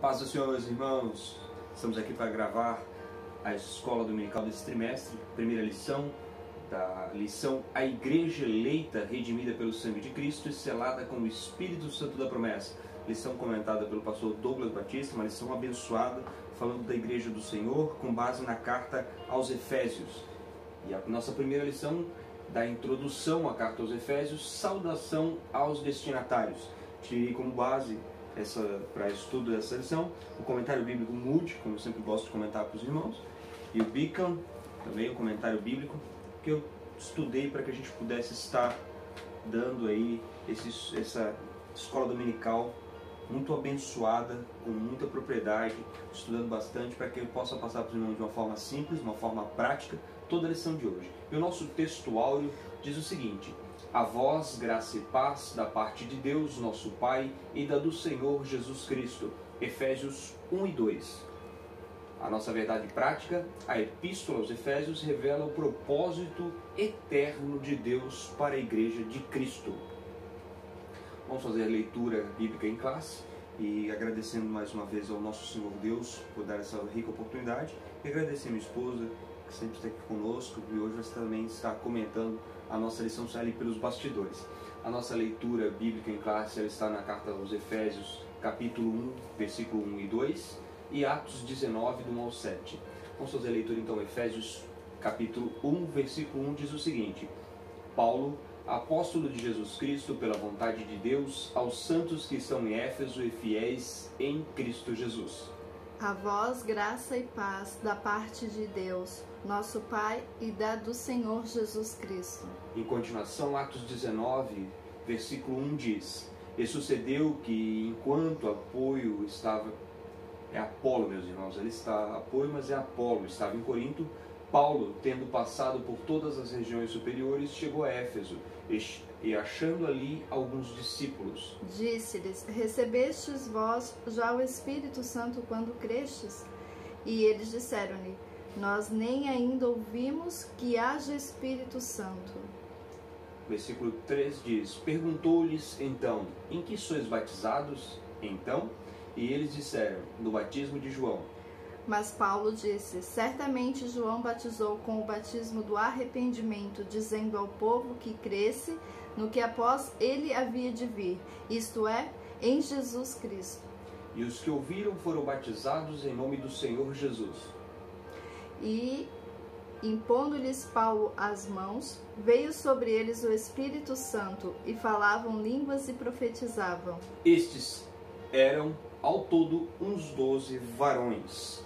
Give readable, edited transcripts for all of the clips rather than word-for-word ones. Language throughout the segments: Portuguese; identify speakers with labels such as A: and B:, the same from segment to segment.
A: paz do Senhor, meus irmãos. Estamos aqui para gravar a escola dominical desse trimestre, primeira lição, da lição A Igreja Eleita, redimida pelo sangue de Cristo e selada com o Espírito Santo da promessa. Lição comentada pelo pastor Douglas Batista, uma lição abençoada, falando da Igreja do Senhor, com base na carta aos Efésios. E a nossa primeira lição, da introdução à carta aos Efésios, saudação aos destinatários. Tirei como base para estudo dessa lição o comentário bíblico Moody, como eu sempre gosto de comentar para os irmãos, e o Beacon, também o comentário bíblico, que eu estudei para que a gente pudesse estar dando aí essa escola dominical muito abençoada, com muita propriedade, estudando bastante para que eu possa passar para os irmãos de uma forma simples, uma forma prática, toda a lição de hoje. E o nosso texto áureo diz o seguinte: a vós, graça e paz da parte de Deus, nosso Pai, e da do Senhor Jesus Cristo. Efésios 1 e 2. A nossa verdade prática, a Epístola aos Efésios, revela o propósito eterno de Deus para a Igreja de Cristo. Vamos fazer a leitura bíblica em classe e agradecendo mais uma vez ao nosso Senhor Deus por dar essa rica oportunidade, e agradecer a minha esposa, que sempre está aqui conosco, e hoje vai também estar comentando a nossa lição ali pelos bastidores. A nossa leitura bíblica em classe ela está na carta aos Efésios, capítulo 1, versículo 1 e 2, e Atos 19, do 1 ao 7. Vamos fazer a leitura então. Efésios, capítulo 1, versículo 1 diz o seguinte: Paulo, apóstolo de Jesus Cristo, pela vontade de Deus, aos santos que estão em Éfeso e fiéis em Cristo Jesus.
B: A vós, graça e paz da parte de Deus, nosso Pai, e da do Senhor Jesus Cristo.
A: Em continuação, Atos 19, versículo 1 diz: E sucedeu que, enquanto Apoio estava... É Apolo, meus irmãos, ele está Apoio, mas é Apolo, estava em Corinto, Paulo, tendo passado por todas as regiões superiores, chegou a Éfeso, e achando ali alguns discípulos,
B: disse-lhes: recebestes vós já o Espírito Santo quando crestes? E eles disseram-lhe: nós nem ainda ouvimos que haja Espírito Santo.
A: Versículo 3 diz: perguntou-lhes então: em que sois batizados? Então, e eles disseram: no batismo de João.
B: Mas Paulo disse: certamente João batizou com o batismo do arrependimento, dizendo ao povo que cresce no que após ele havia de vir, isto é, em Jesus Cristo.
A: E os que ouviram foram batizados em nome do Senhor Jesus.
B: E, impondo-lhes Paulo as mãos, veio sobre eles o Espírito Santo, e falavam línguas e profetizavam.
A: Estes eram, ao todo, uns 12 varões.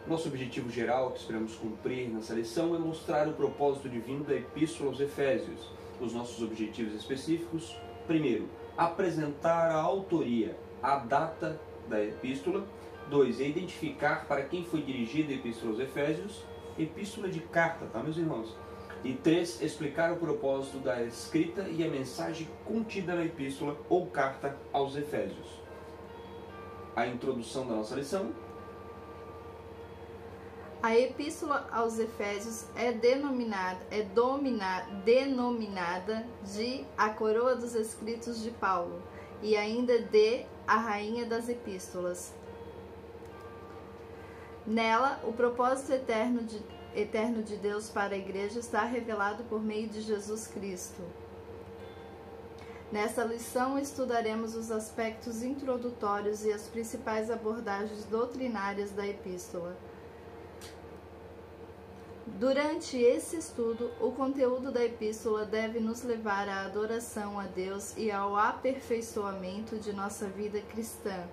A: Nosso objetivo geral, que esperamos cumprir nessa lição, é mostrar o propósito divino da Epístola aos Efésios. Os nossos objetivos específicos: primeiro, apresentar a autoria, a data da Epístola. 2, identificar para quem foi dirigida a Epístola aos Efésios, epístola de carta, tá, meus irmãos? E 3, explicar o propósito da escrita e a mensagem contida na Epístola ou carta aos Efésios. A introdução da nossa lição.
B: A Epístola aos Efésios é denominada de a coroa dos escritos de Paulo, e ainda de a rainha das epístolas. Nela, o propósito eterno de Deus para a Igreja está revelado por meio de Jesus Cristo. Nesta lição estudaremos os aspectos introdutórios e as principais abordagens doutrinárias da Epístola. Durante esse estudo, o conteúdo da Epístola deve nos levar à adoração a Deus e ao aperfeiçoamento de nossa vida cristã.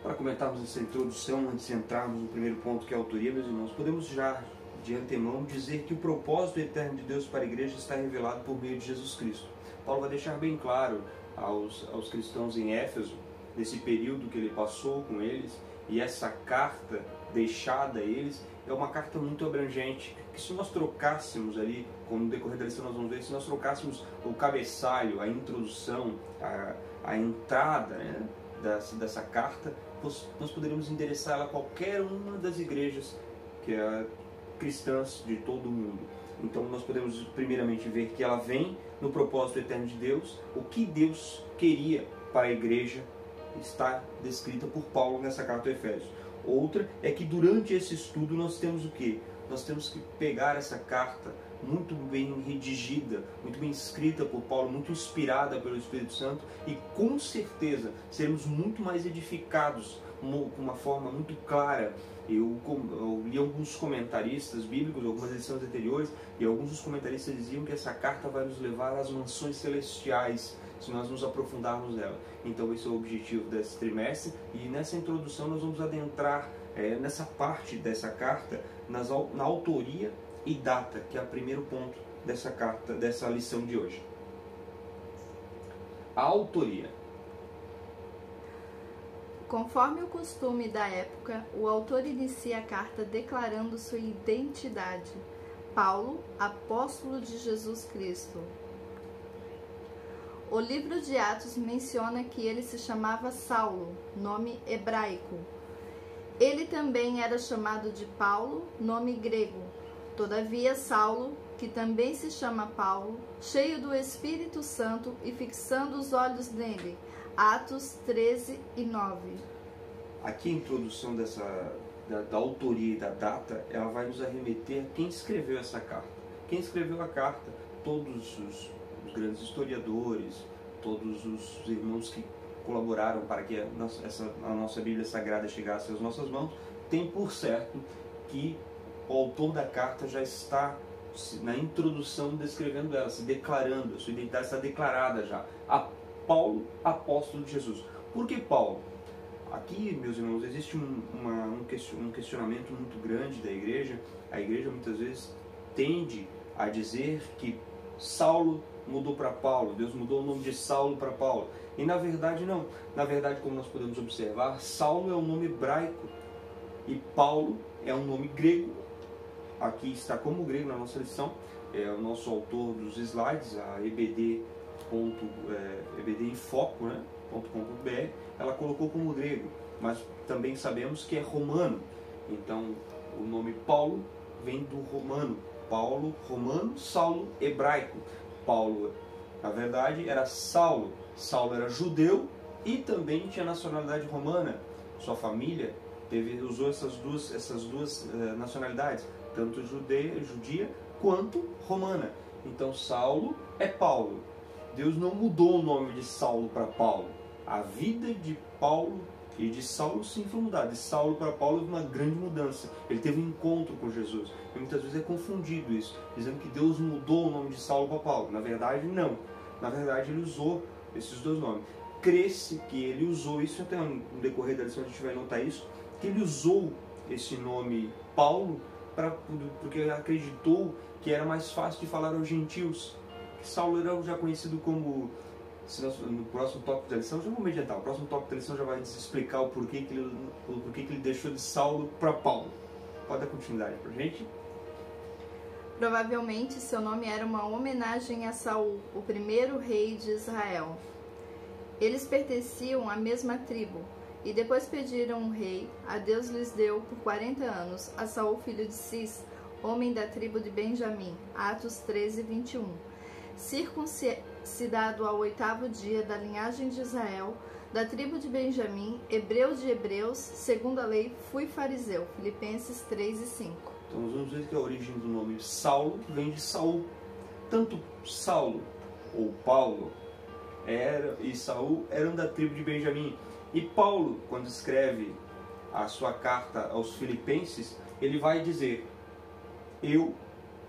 A: Para comentarmos essa introdução, antes de entrarmos no primeiro ponto, que é a autoria, meus irmãos, podemos já, de antemão, dizer que o propósito eterno de Deus para a Igreja está revelado por meio de Jesus Cristo. Paulo vai deixar bem claro aos cristãos em Éfeso, nesse período que ele passou com eles, e essa carta deixada a eles é uma carta muito abrangente, que se nós trocássemos ali, como no decorrer da lição nós vamos ver, se nós trocássemos o cabeçalho, a introdução, a entrada, né, dessa carta, nós poderíamos endereçá-la a qualquer uma das igrejas que é cristãs de todo o mundo. Então nós podemos primeiramente ver que ela vem no propósito eterno de Deus, o que Deus queria para a igreja está descrita por Paulo nessa carta aos Efésios. Outra é que durante esse estudo nós temos o quê? Nós temos que pegar essa carta muito bem redigida, muito bem escrita por Paulo, muito inspirada pelo Espírito Santo, e com certeza seremos muito mais edificados com uma forma muito clara. Eu li alguns comentaristas bíblicos, algumas edições anteriores, e alguns dos comentaristas diziam que essa carta vai nos levar às mansões celestiais, se nós nos aprofundarmos nela. Então esse é o objetivo desse trimestre, e nessa introdução nós vamos adentrar nessa parte dessa carta, na autoria e data, que é o primeiro ponto dessa carta, dessa lição de hoje. A autoria.
B: Conforme o costume da época, o autor inicia a carta declarando sua identidade. Paulo, apóstolo de Jesus Cristo. O livro de Atos menciona que ele se chamava Saulo, nome hebraico. Ele também era chamado de Paulo, nome grego. Todavia, Saulo, que também se chama Paulo, cheio do Espírito Santo e fixando os olhos nele. Atos 13 e 9.
A: Aqui a introdução da autoria e da data, ela vai nos arremeter a quem escreveu essa carta. Quem escreveu a carta? Todos os grandes historiadores, todos os irmãos que colaboraram para que a nossa Bíblia Sagrada chegasse às nossas mãos, tem por certo que o autor da carta já está na introdução descrevendo ela, se declarando, a sua identidade está declarada já. A Paulo, apóstolo de Jesus. Por que Paulo? Aqui, meus irmãos, existe um questionamento muito grande da igreja. A igreja muitas vezes tende a dizer que Saulo mudou para Paulo, Deus mudou o nome de Saulo para Paulo. E na verdade não. Na verdade, como nós podemos observar, Saulo é um nome hebraico e Paulo é um nome grego. Aqui está como grego na nossa lição. É o nosso autor dos slides, a EBD em foco, né? .com.br, ela colocou como grego, mas também sabemos que é romano. Então, o nome Paulo vem do romano. Paulo, romano, Saulo, hebraico. Paulo, na verdade, era Saulo. Saulo era judeu e também tinha nacionalidade romana. Sua família usou essas duas nacionalidades, tanto judia quanto romana. Então, Saulo é Paulo. Deus não mudou o nome de Saulo para Paulo. A vida de Paulo e de Saulo sim foi mudada. De Saulo para Paulo houve uma grande mudança. Ele teve um encontro com Jesus. E muitas vezes é confundido isso, dizendo que Deus mudou o nome de Saulo para Paulo. Na verdade, não. Na verdade, ele usou esses dois nomes. Crê-se que ele usou isso, até no decorrer da lição a gente vai notar isso, que ele usou esse nome Paulo porque acreditou que era mais fácil de falar aos gentios. Saulo era já conhecido como, no próximo tópico da lição, já vou meditar, o próximo tópico da lição já vai nos explicar o porquê que ele deixou de Saulo para Paulo. Pode dar continuidade para a gente?
B: Provavelmente seu nome era uma homenagem a Saul, o primeiro rei de Israel. Eles pertenciam à mesma tribo, e depois pediram um rei, a Deus lhes deu por 40 anos, a Saul filho de Cis, homem da tribo de Benjamim. Atos 13, 21. Circuncidado ao 8º dia da linhagem de Israel, da tribo de Benjamim, hebreu de hebreus, segundo a lei, fui fariseu. Filipenses 3 e 5.
A: Então nós vamos ver que a origem do nome Saulo vem de Saul. Tanto Saulo ou Paulo e Saul eram da tribo de Benjamim. E Paulo, quando escreve a sua carta aos Filipenses, ele vai dizer: eu,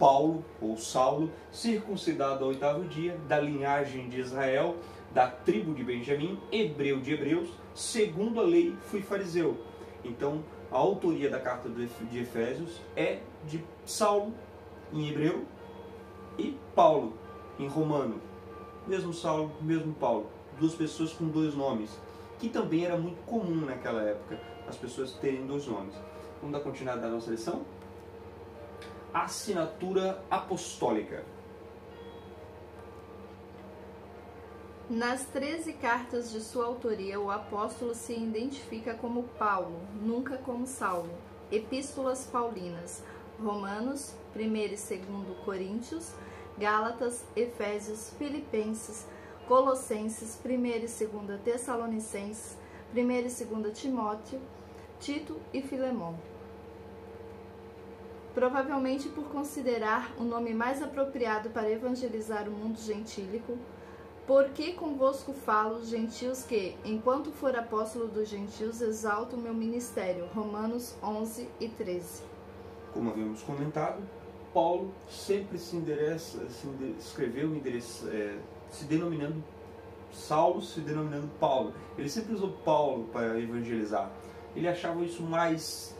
A: Paulo, ou Saulo, circuncidado ao 8º dia, da linhagem de Israel, da tribo de Benjamim, hebreu de hebreus, segundo a lei, fui fariseu. Então, a autoria da carta de Efésios é de Saulo, em hebreu, e Paulo, em romano. Mesmo Saulo, mesmo Paulo. Duas pessoas com dois nomes, que também era muito comum naquela época, as pessoas terem dois nomes. Vamos dar continuidade à nossa lição? Assinatura apostólica.
B: Nas 13 cartas de sua autoria, o apóstolo se identifica como Paulo, nunca como Saulo. Epístolas paulinas: Romanos, 1º e 2º Coríntios, Gálatas, Efésios, Filipenses, Colossenses, 1ª e 2ª Tessalonicenses, 1 e 2 Timóteo, Tito e Filemão. Provavelmente por considerar o nome mais apropriado para evangelizar o mundo gentílico, porque convosco falo, gentios, que, enquanto for apóstolo dos gentios, exalto o meu ministério. Romanos 11 e 13.
A: Como havíamos comentado, Paulo sempre se denominando Saulo, se denominando Paulo. Ele sempre usou Paulo para evangelizar. Ele achava isso mais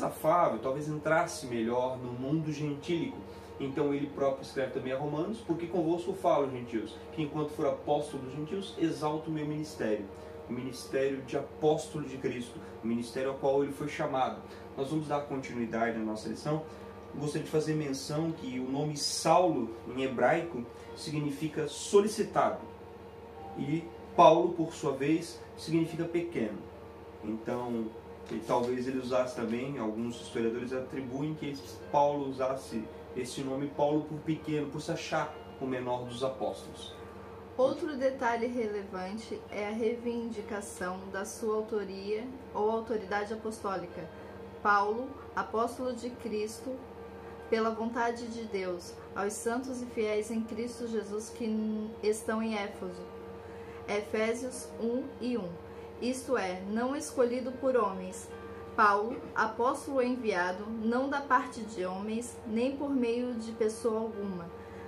A: afável, talvez entrasse melhor no mundo gentílico. Então ele próprio escreve também a Romanos, porque convosco falo, gentios, que enquanto for apóstolo dos gentios, exalto o meu ministério. O ministério de apóstolo de Cristo, o ministério ao qual ele foi chamado. Nós vamos dar continuidade na nossa lição. Gostaria de fazer menção que o nome Saulo, em hebraico, significa solicitado. E Paulo, por sua vez, significa pequeno. Então, talvez ele usasse também, alguns historiadores atribuem que Paulo usasse esse nome Paulo por pequeno, por se achar o menor dos apóstolos.
B: Outro detalhe relevante é a reivindicação da sua autoria ou autoridade apostólica. Paulo, apóstolo de Cristo, pela vontade de Deus, aos santos e fiéis em Cristo Jesus que estão em Éfeso. Efésios 1 e 1. Isto é, não escolhido por homens. Paulo, apóstolo enviado, não da parte de homens, nem por meio de pessoa alguma,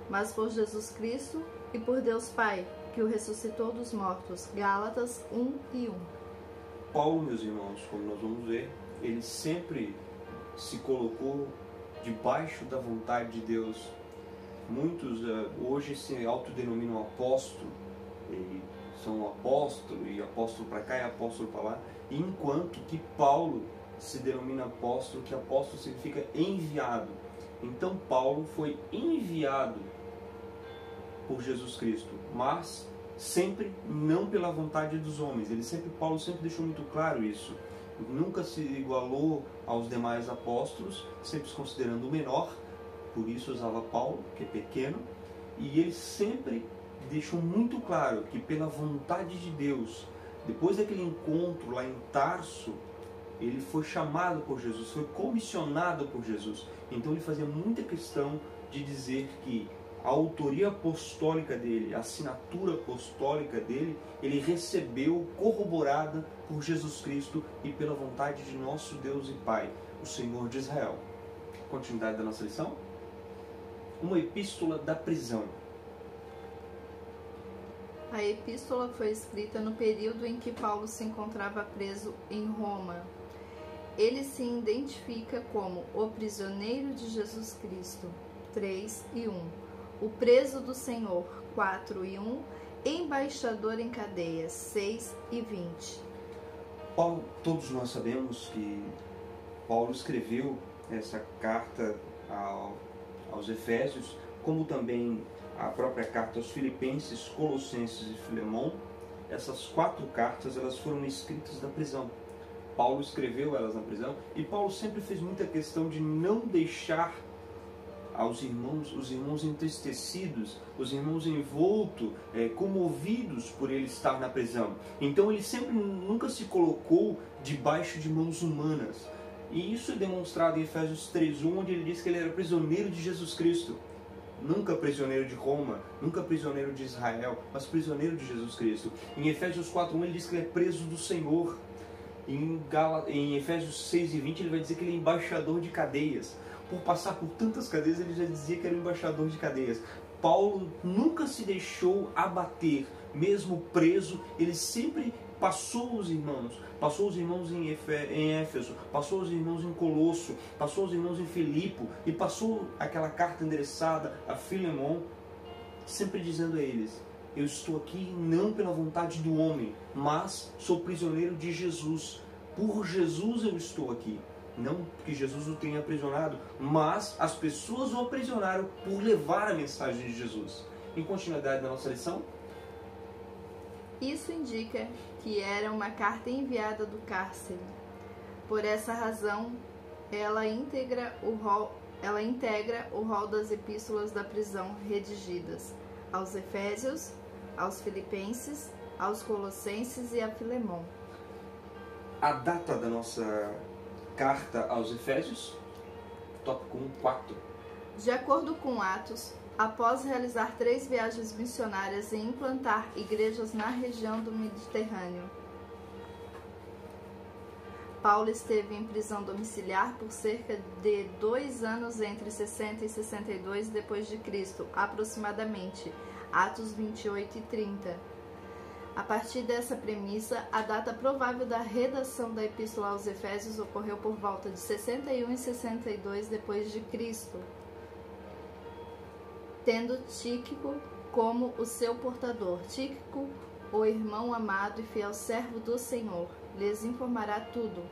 B: mas por Jesus Cristo e por Deus Pai, que o ressuscitou dos mortos. Gálatas 1 e 1.
A: Paulo, meus irmãos, como nós vamos ver, ele sempre se colocou debaixo da vontade de Deus. Muitos hoje se autodenominam apóstolo, e são apóstolo, e apóstolo para cá e apóstolo para lá, enquanto que Paulo se denomina apóstolo, que apóstolo significa enviado. Então Paulo foi enviado por Jesus Cristo, mas sempre não pela vontade dos homens. Paulo sempre deixou muito claro isso. Nunca se igualou aos demais apóstolos, sempre se considerando o menor, por isso usava Paulo, que é pequeno, e ele sempre deixou muito claro que pela vontade de Deus, depois daquele encontro lá em Tarso, ele foi chamado por Jesus, foi comissionado por Jesus. Então ele fazia muita questão de dizer que a autoria apostólica dele, a assinatura apostólica dele, ele recebeu corroborada por Jesus Cristo e pela vontade de nosso Deus e Pai, o Senhor de Israel. Continuidade da nossa lição. Uma epístola da prisão.
B: A epístola foi escrita no período em que Paulo se encontrava preso em Roma. Ele se identifica como o prisioneiro de Jesus Cristo, 3 e 1. O preso do Senhor, 4 e 1. Embaixador em cadeias, 6 e 20.
A: Paulo, todos nós sabemos que Paulo escreveu essa carta aos Efésios, como também a própria carta aos Filipenses, Colossenses e Filemão. Essas 4 cartas elas foram escritas na prisão. Paulo escreveu elas na prisão, e Paulo sempre fez muita questão de não deixar os irmãos entristecidos, os irmãos envoltos, comovidos por ele estar na prisão. Então ele sempre nunca se colocou debaixo de mãos humanas. E isso é demonstrado em Efésios 3:1, onde ele diz que ele era prisioneiro de Jesus Cristo. Nunca prisioneiro de Roma, nunca prisioneiro de Israel, mas prisioneiro de Jesus Cristo. Em Efésios 4:1 ele diz que ele é preso do Senhor. Em Efésios 6 e 20 ele vai dizer que ele é embaixador de cadeias. Por passar por tantas cadeias, ele já dizia que era embaixador de cadeias. Paulo nunca se deixou abater, mesmo preso, ele sempre passou os irmãos em Éfeso, passou os irmãos em Colosso, passou os irmãos em Filipe, e passou aquela carta endereçada a Filemão, sempre dizendo a eles: eu estou aqui não pela vontade do homem, mas sou prisioneiro de Jesus. Por Jesus eu estou aqui. Não que Jesus o tenha aprisionado, mas as pessoas o aprisionaram por levar a mensagem de Jesus. Em continuidade da nossa lição.
B: Isso indica que era uma carta enviada do cárcere. Por essa razão, ela integra o rol das epístolas da prisão redigidas aos Efésios, aos Filipenses, aos Colossenses e a Filemon.
A: A data da nossa carta aos Efésios, tópico 1:4.
B: De acordo com Atos, após realizar 3 viagens missionárias e implantar igrejas na região do Mediterrâneo, Paulo esteve em prisão domiciliar por cerca de 2 anos entre 60 e 62 depois de Cristo, aproximadamente, Atos 28 e 30. A partir dessa premissa, a data provável da redação da Epístola aos Efésios ocorreu por volta de 61 e 62 depois de Cristo, tendo Tíquico como o seu portador. Tíquico, o irmão amado e fiel servo do Senhor, lhes informará tudo,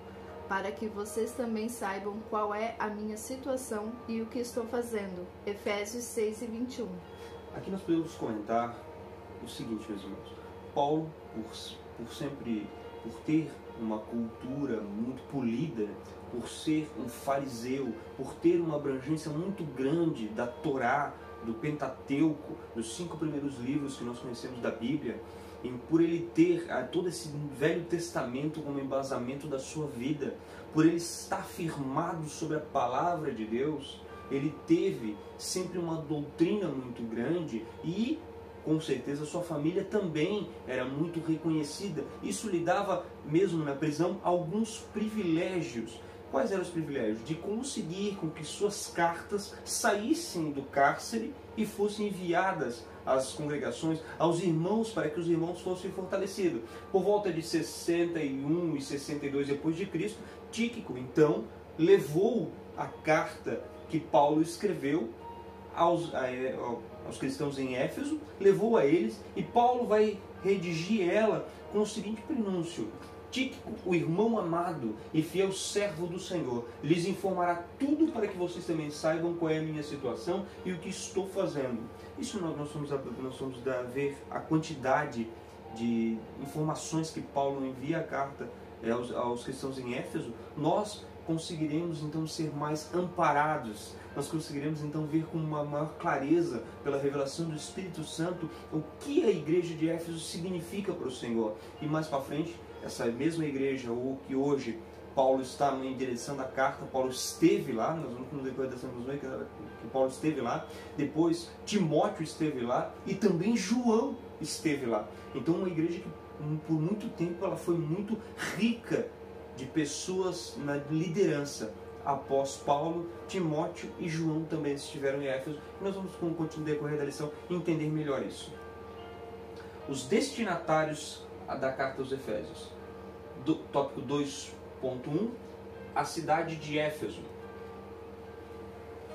B: para que vocês também saibam qual é a minha situação e o que estou fazendo. Efésios 6 e 21.
A: Aqui nós podemos comentar o seguinte, meus irmãos. Paulo, por ter uma cultura muito polida, por ser um fariseu, por ter uma abrangência muito grande da Torá, do Pentateuco, dos 5 primeiros livros que nós conhecemos da Bíblia, e por ele ter todo esse Velho Testamento como embasamento da sua vida, por ele estar firmado sobre a palavra de Deus, ele teve sempre uma doutrina muito grande e, com certeza, sua família também era muito reconhecida. Isso lhe dava, mesmo na prisão, alguns privilégios. Quais eram os privilégios? De conseguir com que suas cartas saíssem do cárcere e fossem enviadas às congregações, aos irmãos, para que os irmãos fossem fortalecidos. Por volta de 61 e 62 depois de Cristo, Tíquico, então, levou a carta que Paulo escreveu aos cristãos em Éfeso, levou a eles, e Paulo vai redigir ela com o seguinte prenúncio: Tíquico, o irmão amado e fiel servo do Senhor, lhes informará tudo para que vocês também saibam qual é a minha situação e o que estou fazendo. Isso nós vamos ver a quantidade de informações que Paulo envia a carta aos cristãos em Éfeso. Nós conseguiremos então ser mais amparados, nós conseguiremos então ver com uma maior clareza, pela revelação do Espírito Santo, o que a igreja de Éfeso significa para o Senhor. E mais para frente, essa mesma igreja, ou que hoje Paulo está em direção da carta, Paulo esteve lá, nós vamos no decorrer dessa ver que Paulo esteve lá, depois Timóteo esteve lá e também João esteve lá. Então uma igreja que por muito tempo ela foi muito rica de pessoas na liderança. Após Paulo, Timóteo e João também estiveram em Éfeso. E nós vamos, com o decorrer da lição, entender melhor isso. Os destinatários da carta aos Efésios. Tópico 2.1, a cidade de Éfeso.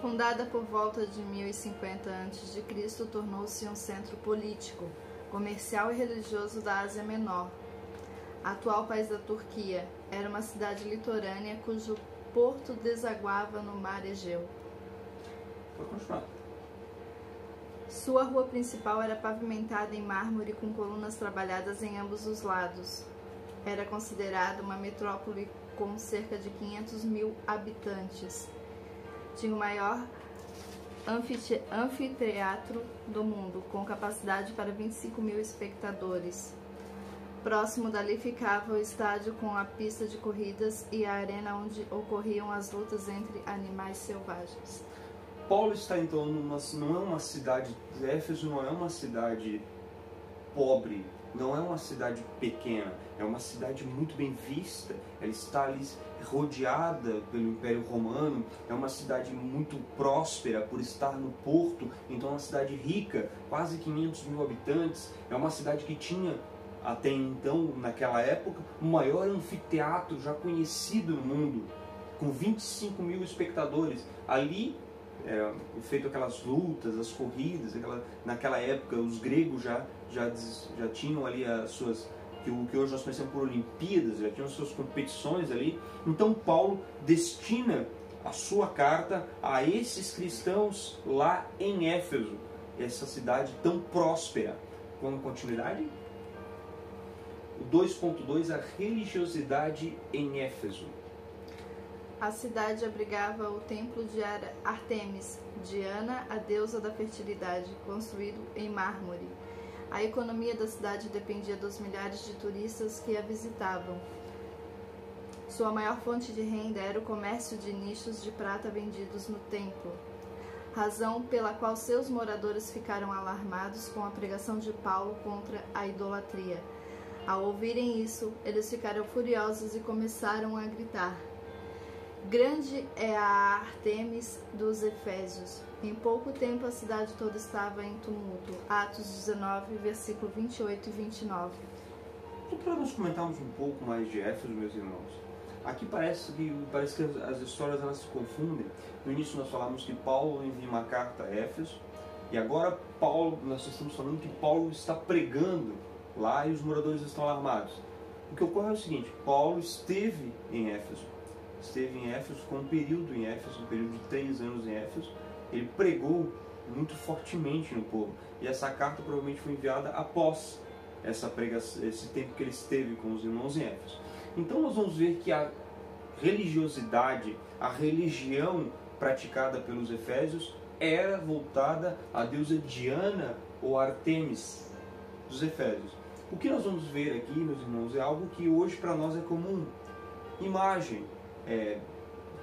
B: Fundada por volta de 1050 a.C., tornou-se um centro político, comercial e religioso da Ásia Menor. Atual país da Turquia, era uma cidade litorânea cujo porto desaguava no mar Egeu.
A: Pode continuar.
B: Sua rua principal era pavimentada em mármore com colunas trabalhadas em ambos os lados. Era considerada uma metrópole com cerca de 500 mil habitantes. Tinha o maior anfiteatro do mundo, com capacidade para 25 mil espectadores. Próximo dali ficava o estádio com a pista de corridas e a arena onde ocorriam as lutas entre animais selvagens.
A: Paulo está então não é uma cidade, Éfeso não é uma cidade pobre, não é uma cidade pequena, é uma cidade muito bem vista, ela está ali rodeada pelo Império Romano, é uma cidade muito próspera por estar no porto, então é uma cidade rica, quase 500 mil habitantes, é uma cidade que tinha até então, naquela época, o maior anfiteatro já conhecido no mundo, com 25 mil espectadores. Ali era feito aquelas lutas, as corridas, naquela época os gregos já tinham ali as suas, o que hoje nós conhecemos por Olimpíadas, já tinham suas competições ali. Então Paulo destina a sua carta a esses cristãos lá em Éfeso, essa cidade tão próspera. Vamos continuidade? O 2.2, a religiosidade em Éfeso.
B: A cidade abrigava o templo de Ártemis, Diana, a deusa da fertilidade, construído em mármore. A economia da cidade dependia dos milhares de turistas que a visitavam. Sua maior fonte de renda era o comércio de nichos de prata vendidos no templo, razão pela qual seus moradores ficaram alarmados com a pregação de Paulo contra a idolatria. Ao ouvirem isso, eles ficaram furiosos e começaram a gritar: "Grande é a Ártemis dos Efésios!" Em pouco tempo a cidade toda estava em tumulto. Atos 19, versículo 28 e 29.
A: E para nós comentarmos um pouco mais de Éfeso, meus irmãos, aqui parece que as histórias elas se confundem. No início nós falamos que Paulo envia uma carta a Éfeso, e agora nós estamos falando que Paulo está pregando lá e os moradores estão alarmados. O que ocorre é o seguinte: Paulo esteve em Éfeso, com um período em Éfeso, um período de 3 anos em Éfeso. Ele pregou muito fortemente no povo, e essa carta provavelmente foi enviada após essa pregação, esse tempo que ele esteve com os irmãos em Éfeso. Então nós vamos ver que a religiosidade, a religião praticada pelos efésios era voltada à deusa Diana ou Ártemis dos efésios. O que nós vamos ver aqui, meus irmãos, é algo que hoje para nós é comum. Imagem,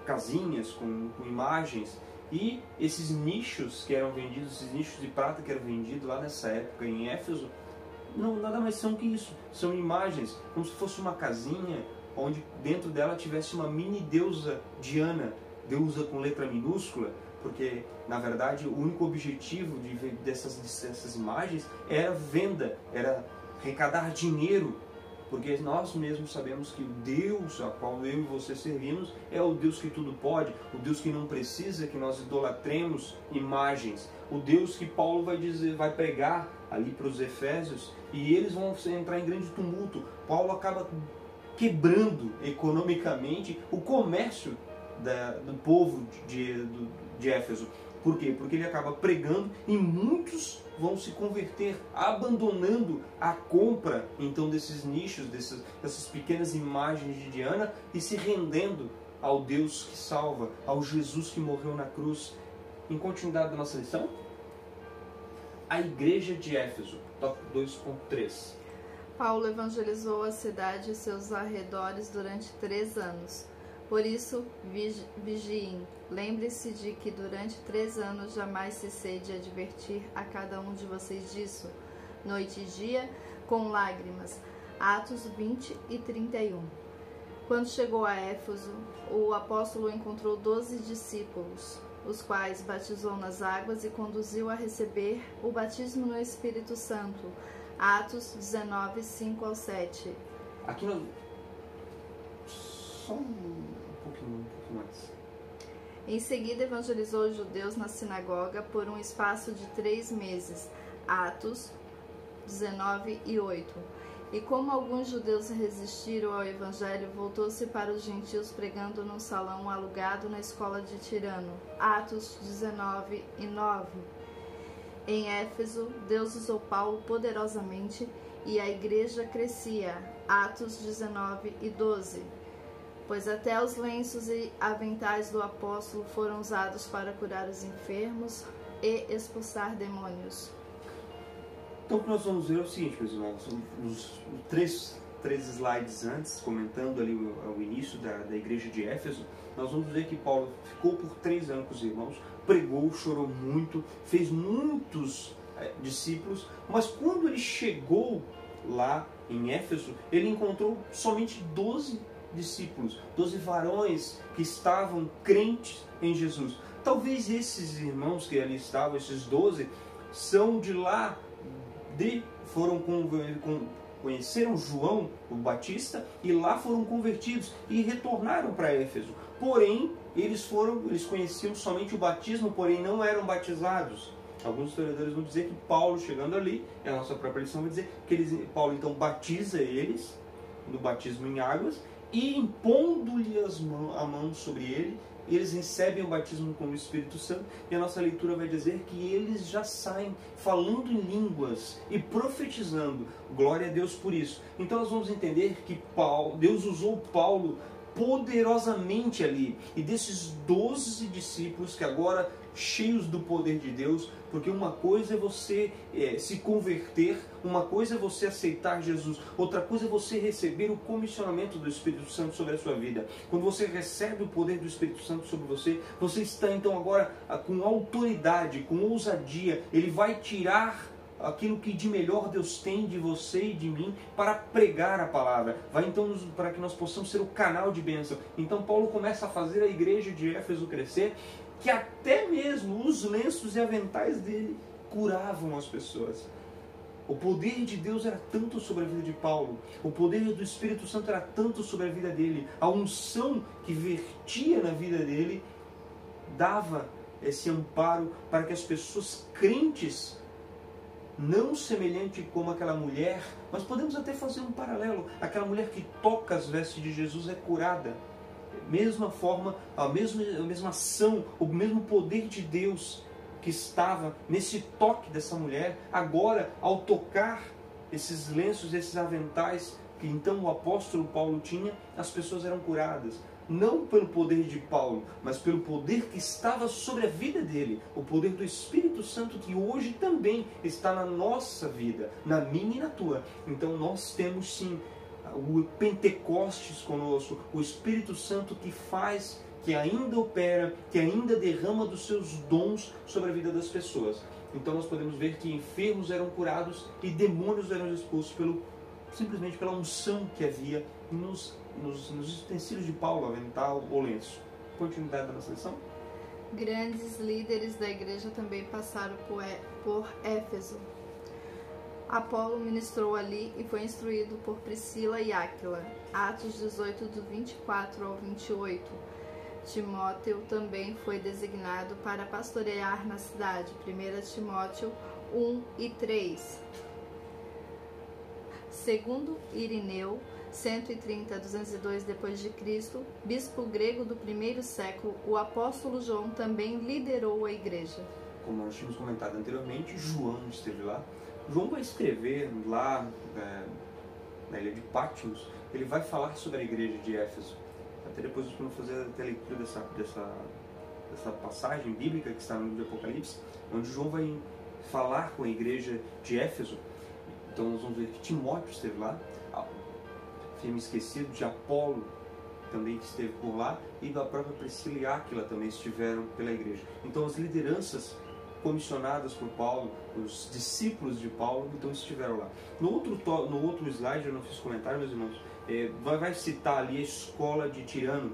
A: casinhas com imagens, e esses nichos que eram vendidos, esses nichos de prata que eram vendidos lá nessa época em Éfeso, não nada mais são que isso. São imagens, como se fosse uma casinha onde dentro dela tivesse uma mini deusa Diana, deusa com letra minúscula, porque na verdade o único objetivo dessas imagens era venda, era arrecadar dinheiro, porque nós mesmos sabemos que o Deus a qual eu e você servimos é o Deus que tudo pode, o Deus que não precisa que nós idolatremos imagens, o Deus que Paulo vai pregar ali para os efésios, e eles vão entrar em grande tumulto. Paulo acaba quebrando economicamente o comércio do povo de Éfeso. Por quê? Porque ele acaba pregando e muitos vão se converter, abandonando a compra então desses nichos, dessas pequenas imagens de Diana, e se rendendo ao Deus que salva, ao Jesus que morreu na cruz. Em continuidade da nossa lição, a igreja de Éfeso, tópico 2.3.
B: Paulo evangelizou a cidade e seus arredores durante 3 anos. Por isso, vigiem. Lembre-se de que durante 3 anos jamais cessei de advertir a cada um de vocês disso, noite e dia, com lágrimas. Atos 20 e 31. Quando chegou a Éfeso, o apóstolo encontrou 12 discípulos, os quais batizou nas águas e conduziu a receber o batismo no Espírito Santo. Atos 19, 5 ao 7.
A: Aqui nós... Só um pouquinho mais.
B: Em seguida evangelizou os judeus na sinagoga por um espaço de 3 meses. Atos 19 e 8. E como alguns judeus resistiram ao evangelho, voltou-se para os gentios pregando num salão alugado na escola de Tirano. Atos 19 e 9. Em Éfeso, Deus usou Paulo poderosamente e a igreja crescia. Atos 19 e 12. Pois até os lenços e aventais do apóstolo foram usados para curar os enfermos e expulsar demônios.
A: Então o que nós vamos ver é o seguinte, meus irmãos, os 3 slides antes, comentando ali o início da igreja de Éfeso, nós vamos ver que Paulo ficou por 3 anos com os irmãos, pregou, chorou muito, fez muitos discípulos, mas quando ele chegou lá em Éfeso, ele encontrou somente 12 discípulos, 12 varões que estavam crentes em Jesus. Talvez esses irmãos que ali estavam, esses 12, são de lá, conheceram João o Batista e lá foram convertidos e retornaram para Éfeso. Porém, eles conheciam somente o batismo, porém não eram batizados. Alguns historiadores vão dizer que Paulo, chegando ali, a nossa própria lição vai dizer que Paulo então batiza eles no batismo em águas, e impondo-lhe a mão sobre ele, eles recebem o batismo com o Espírito Santo, e a nossa leitura vai dizer que eles já saem falando em línguas e profetizando. Glória a Deus por isso. Então nós vamos entender que Deus usou Paulo poderosamente ali, e desses 12 discípulos que agora cheios do poder de Deus, porque uma coisa é você se converter, uma coisa é você aceitar Jesus, outra coisa é você receber o comissionamento do Espírito Santo sobre a sua vida. Quando você recebe o poder do Espírito Santo sobre você, você está então agora com autoridade, com ousadia. Ele vai tirar aquilo que de melhor Deus tem de você e de mim para pregar a palavra. Vai então para que nós possamos ser o canal de bênção. Então Paulo começa a fazer a igreja de Éfeso crescer, que até mesmo os lenços e aventais dele curavam as pessoas. O poder de Deus era tanto sobre a vida de Paulo, o poder do Espírito Santo era tanto sobre a vida dele, a unção que vertia na vida dele dava esse amparo para que as pessoas crentes, não semelhante como aquela mulher, mas podemos até fazer um paralelo, aquela mulher que toca as vestes de Jesus é curada. Mesma forma, a mesma ação, o mesmo poder de Deus que estava nesse toque dessa mulher, agora ao tocar esses lenços, esses aventais que então o apóstolo Paulo tinha, as pessoas eram curadas. Não pelo poder de Paulo, mas pelo poder que estava sobre a vida dele, o poder do Espírito Santo que hoje também está na nossa vida, na minha e na tua. Então nós temos sim o Pentecostes conosco, o Espírito Santo que faz, que ainda opera, que ainda derrama dos seus dons sobre a vida das pessoas. Então nós podemos ver que enfermos eram curados e demônios eram expulsos simplesmente pela unção que havia nos utensílios de Paulo, avental ou lenço. Continuidade da nossa lição.
B: Grandes líderes da igreja também passaram por Éfeso. Apolo ministrou ali e foi instruído por Priscila e Áquila. Atos 18, do 24 ao 28. Timóteo também foi designado para pastorear na cidade. 1 Timóteo 1 e 3. Segundo Irineu, 130 a 202 d.C., bispo grego do primeiro século, o apóstolo João também liderou a igreja.
A: Como nós tínhamos comentado anteriormente, João esteve lá. João vai escrever lá na ilha de Patmos, ele vai falar sobre a igreja de Éfeso. Até depois nós vamos fazer a leitura dessa passagem bíblica que está no livro de Apocalipse, onde João vai falar com a igreja de Éfeso. Então nós vamos ver que Timóteo esteve lá, firme esquecido de Apolo também esteve por lá, e da própria Priscila e Áquila também estiveram pela igreja. Então as lideranças comissionadas por Paulo, os discípulos de Paulo, então estiveram lá. No outro slide, eu não fiz comentário, meus irmãos, vai citar ali a escola de Tirano.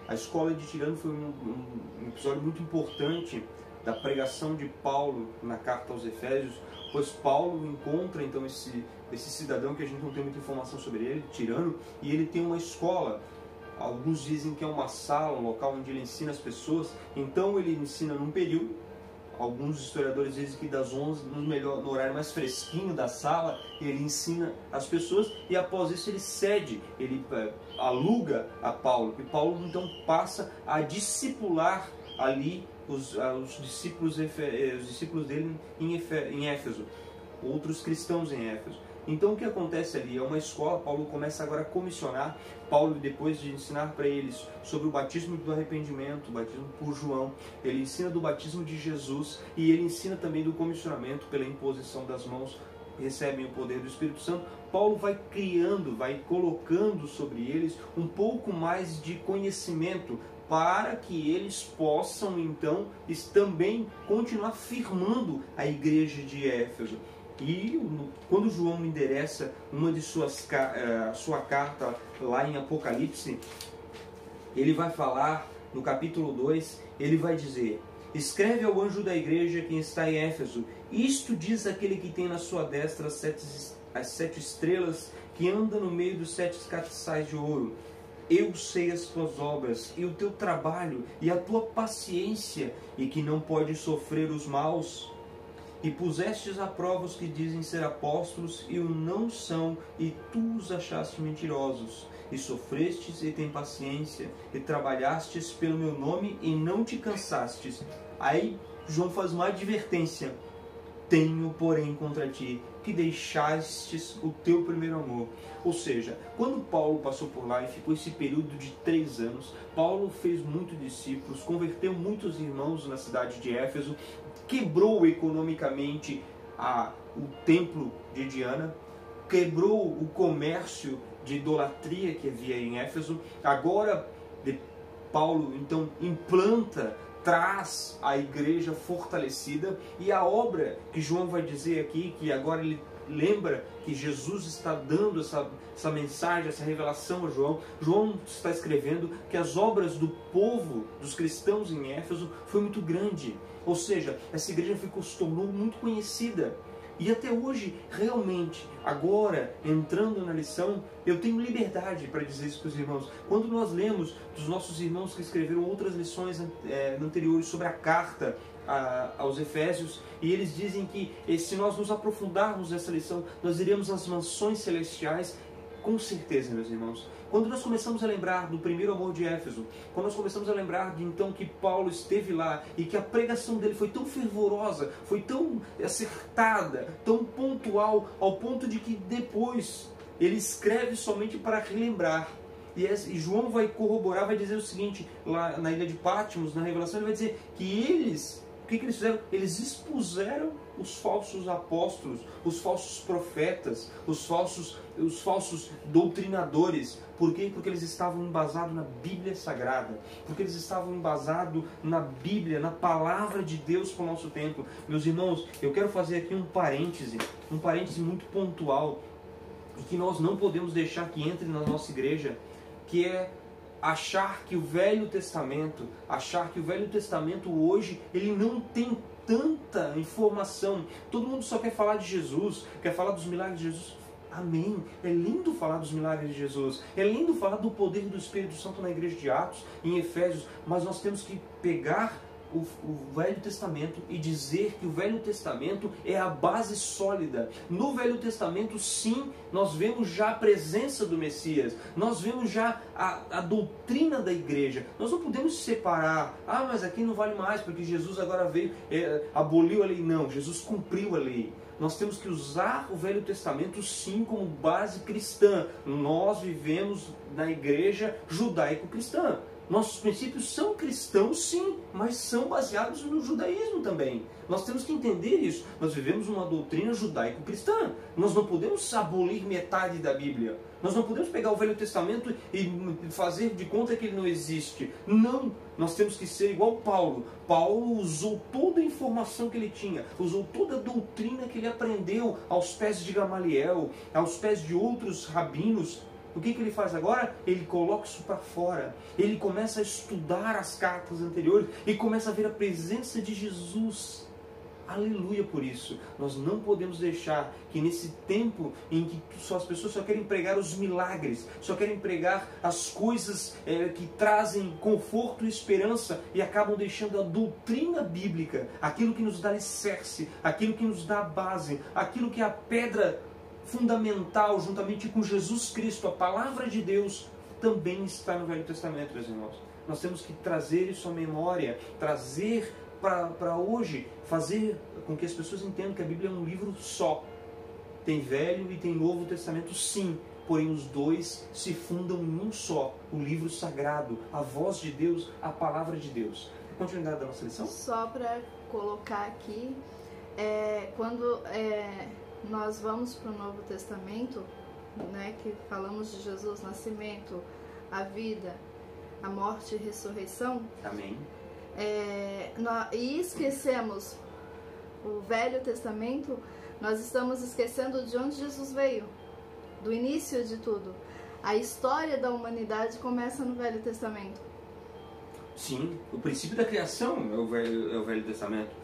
A: A escola de Tirano foi um episódio muito importante da pregação de Paulo na carta aos Efésios, pois Paulo encontra então esse cidadão que a gente não tem muita informação sobre ele, Tirano, e ele tem uma escola. Alguns dizem que é uma sala, um local onde ele ensina as pessoas. Então ele ensina num período. Alguns historiadores dizem que das 11, no horário mais fresquinho da sala, ele ensina as pessoas, e após isso ele cede, ele aluga a Paulo. E Paulo então passa a discipular ali os discípulos dele em Éfeso, outros cristãos em Éfeso. Então o que acontece ali? É uma escola. Paulo começa agora a comissionar. Paulo, depois de ensinar para eles sobre o batismo do arrependimento, o batismo por João, ele ensina do batismo de Jesus, e ele ensina também do comissionamento pela imposição das mãos, recebem o poder do Espírito Santo. Paulo vai criando, vai colocando sobre eles um pouco mais de conhecimento, para que eles possam então também continuar firmando a igreja de Éfeso. E quando João endereça uma de sua carta lá em Apocalipse, ele vai falar, no capítulo 2, ele vai dizer: escreve ao anjo da igreja que está em Éfeso, isto diz aquele que tem na sua destra as 7 estrelas, que anda no meio dos 7 castiçais de ouro. Eu sei as tuas obras, e o teu trabalho, e a tua paciência, e que não podes sofrer os maus. E pusestes à prova os que dizem ser apóstolos e o não são, e tu os achaste mentirosos. E sofrestes e tem paciência, e trabalhastes pelo meu nome e não te cansastes. Aí João faz uma advertência: tenho, porém, contra ti que deixastes o teu primeiro amor? Ou seja, quando Paulo passou por lá e ficou esse período de 3 anos, Paulo fez muitos discípulos, converteu muitos irmãos na cidade de Éfeso, quebrou economicamente o templo de Diana, quebrou o comércio de idolatria que havia em Éfeso. Agora Paulo então implanta, traz a igreja fortalecida, e a obra que João vai dizer aqui, que agora ele lembra que Jesus está dando essa mensagem, essa revelação a João. João está escrevendo que as obras do povo, dos cristãos em Éfeso, foi muito grande. Ou seja, essa igreja se tornou muito conhecida. E até hoje, realmente, agora, entrando na lição, eu tenho liberdade para dizer isso para os irmãos. Quando nós lemos dos nossos irmãos que escreveram outras lições anteriores sobre a carta aos Efésios, e eles dizem que se nós nos aprofundarmos nessa lição, nós iremos às mansões celestiais, com certeza, meus irmãos. Quando nós começamos a lembrar do primeiro amor de Éfeso, quando nós começamos a lembrar de então que Paulo esteve lá e que a pregação dele foi tão fervorosa, foi tão acertada, tão pontual, ao ponto de que depois ele escreve somente para relembrar. E João vai corroborar, vai dizer o seguinte, lá na ilha de Patmos, na Revelação, ele vai dizer que eles, o que eles fizeram? Eles expuseram os falsos apóstolos, os falsos profetas, os falsos doutrinadores. Por quê? Porque eles estavam embasados na Bíblia Sagrada, porque eles estavam embasados na Bíblia, na Palavra de Deus para o nosso tempo. Meus irmãos, eu quero fazer aqui um parêntese muito pontual, e que nós não podemos deixar que entre na nossa igreja, que é achar que o Velho Testamento hoje, ele não tem tanta informação. Todo mundo só quer falar de Jesus, quer falar dos milagres de Jesus. Amém. É lindo falar dos milagres de Jesus. É lindo falar do poder do Espírito Santo na igreja de Atos, em Efésios. Mas nós temos que pegar o Velho Testamento e dizer que o Velho Testamento é a base sólida. No Velho Testamento, sim, nós vemos já a presença do Messias, nós vemos já a doutrina da igreja. Nós não podemos separar, mas aqui não vale mais, porque Jesus agora veio, aboliu a lei. Não, Jesus cumpriu a lei. Nós temos que usar o Velho Testamento, sim, como base cristã. Nós vivemos na igreja judaico-cristã. Nossos princípios são cristãos, sim, mas são baseados no judaísmo também. Nós temos que entender isso. Nós vivemos uma doutrina judaico-cristã. Nós não podemos abolir metade da Bíblia. Nós não podemos pegar o Velho Testamento e fazer de conta que ele não existe. Não! Nós temos que ser igual Paulo. Paulo usou toda a informação que ele tinha, usou toda a doutrina que ele aprendeu aos pés de Gamaliel, aos pés de outros rabinos. O que ele faz agora? Ele coloca isso para fora. Ele começa a estudar as cartas anteriores e começa a ver a presença de Jesus. Aleluia por isso. Nós não podemos deixar que nesse tempo em que as pessoas só querem pregar os milagres, só querem pregar as coisas que trazem conforto e esperança, e acabam deixando a doutrina bíblica, aquilo que nos dá alicerce, aquilo que nos dá a base, aquilo que é a pedra fundamental, juntamente com Jesus Cristo, a palavra de Deus, também está no Velho Testamento, meus irmãos. Nós temos que trazer isso à memória, trazer para hoje, fazer com que as pessoas entendam que a Bíblia é um livro só. Tem Velho e tem Novo Testamento, sim, porém os dois se fundam em um só, o livro sagrado, a voz de Deus, a palavra de Deus. Continuidade da nossa lição?
B: Só para colocar aqui, quando nós vamos para o Novo Testamento, né, que falamos de Jesus, nascimento, a vida, a morte e ressurreição.
A: Amém.
B: E esquecemos o Velho Testamento, nós estamos esquecendo de onde Jesus veio, do início de tudo. A história da humanidade começa no Velho Testamento.
A: Sim, o princípio da criação é o Velho Testamento.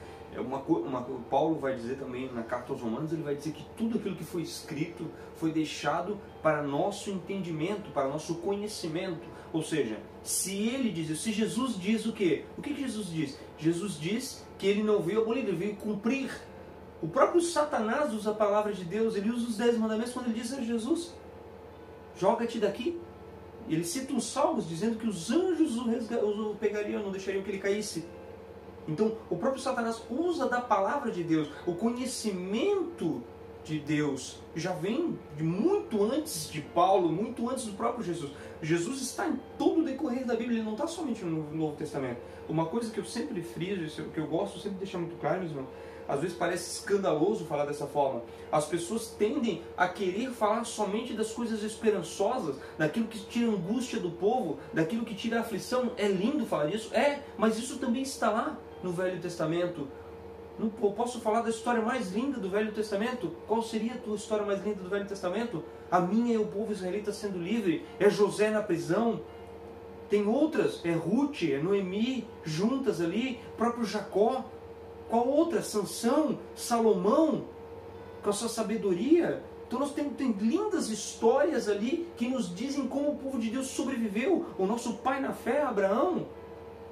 A: Paulo vai dizer também na carta aos Romanos, ele vai dizer que tudo aquilo que foi escrito foi deixado para nosso entendimento, para nosso conhecimento. Ou seja, se Jesus diz o quê? O que Jesus diz? Jesus diz que ele não veio abolir, ele veio cumprir. O próprio Satanás usa a palavra de Deus, ele usa os 10 mandamentos quando ele diz a Jesus: joga-te daqui. Ele cita os salmos dizendo que os anjos o pegariam, não deixariam que ele caísse. Então, o próprio Satanás usa da palavra de Deus, o conhecimento de Deus já vem de muito antes de Paulo, muito antes do próprio Jesus. Jesus está em todo o decorrer da Bíblia, ele não está somente no Novo Testamento. Uma coisa que eu sempre friso, que eu gosto sempre de deixar muito claro, meus irmãos, às vezes parece escandaloso falar dessa forma. As pessoas tendem a querer falar somente das coisas esperançosas, daquilo que tira a angústia do povo, daquilo que tira a aflição. É lindo falar disso? É, mas isso também está lá no Velho Testamento. Não posso falar da história mais linda do Velho Testamento? Qual seria a tua história mais linda do Velho Testamento? A minha é o povo israelita sendo livre, é José na prisão. Tem outras, é Ruth, é Noemi, juntas ali, próprio Jacó. Qual outra? Sansão, Salomão, com a sua sabedoria. Então nós temos lindas histórias ali que nos dizem como o povo de Deus sobreviveu. O nosso pai na fé, Abraão,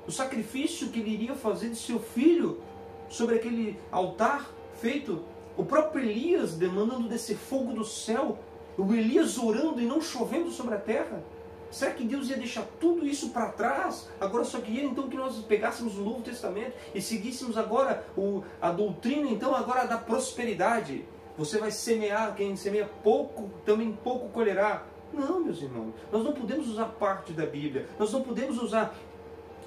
A: o sacrifício que ele iria fazer de seu filho sobre aquele altar feito. O próprio Elias demandando descer fogo do céu. O Elias orando e não chovendo sobre a terra. Será que Deus ia deixar tudo isso para trás? Agora só queria então que nós pegássemos o Novo Testamento e seguíssemos agora a doutrina então agora da prosperidade. Você vai semear, quem semeia pouco, também pouco colherá. Não, meus irmãos, nós não podemos usar parte da Bíblia, nós não podemos usar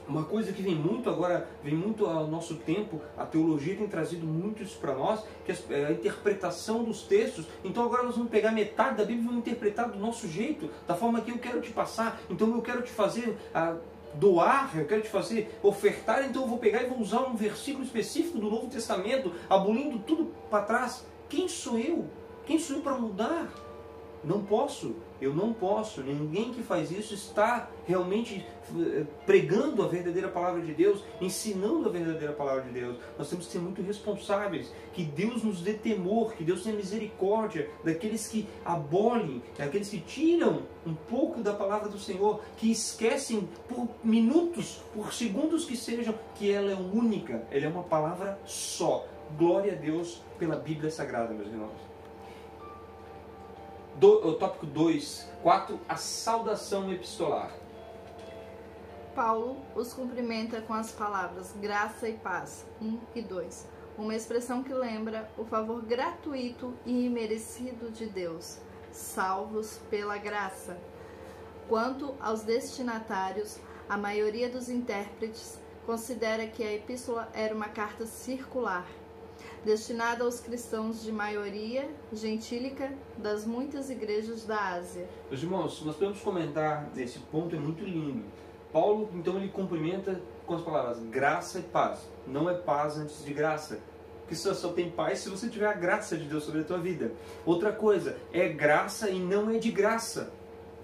A: uma coisa que vem muito agora, vem muito ao nosso tempo, a teologia tem trazido muito isso para nós, que é a interpretação dos textos. Então agora nós vamos pegar metade da Bíblia e vamos interpretar do nosso jeito, da forma que eu quero te passar. Então eu quero te fazer doar, eu quero te fazer ofertar, então eu vou pegar e vou usar um versículo específico do Novo Testamento, abolindo tudo para trás. Quem sou eu? Quem sou eu para mudar? Não posso, eu não posso. Ninguém que faz isso está realmente pregando a verdadeira palavra de Deus, ensinando a verdadeira palavra de Deus. Nós temos que ser muito responsáveis, que Deus nos dê temor, que Deus tenha misericórdia daqueles que abolem, daqueles que tiram um pouco da palavra do Senhor, que esquecem por minutos, por segundos que sejam, que ela é única, ela é uma palavra só. Glória a Deus pela Bíblia Sagrada, meus irmãos. O tópico 2.4, a saudação epistolar.
B: Paulo os cumprimenta com as palavras graça e paz, 1 e 2. Uma expressão que lembra o favor gratuito e imerecido de Deus, salvos pela graça. Quanto aos destinatários, a maioria dos intérpretes considera que a epístola era uma carta circular, destinada aos cristãos de maioria gentílica das muitas igrejas da Ásia.
A: Meus irmãos, nós podemos comentar esse ponto, é muito lindo. Paulo, então, ele cumprimenta com as palavras graça e paz. Não é paz antes de graça, porque só tem paz se você tiver a graça de Deus sobre a tua vida. Outra coisa, é graça e não é de graça,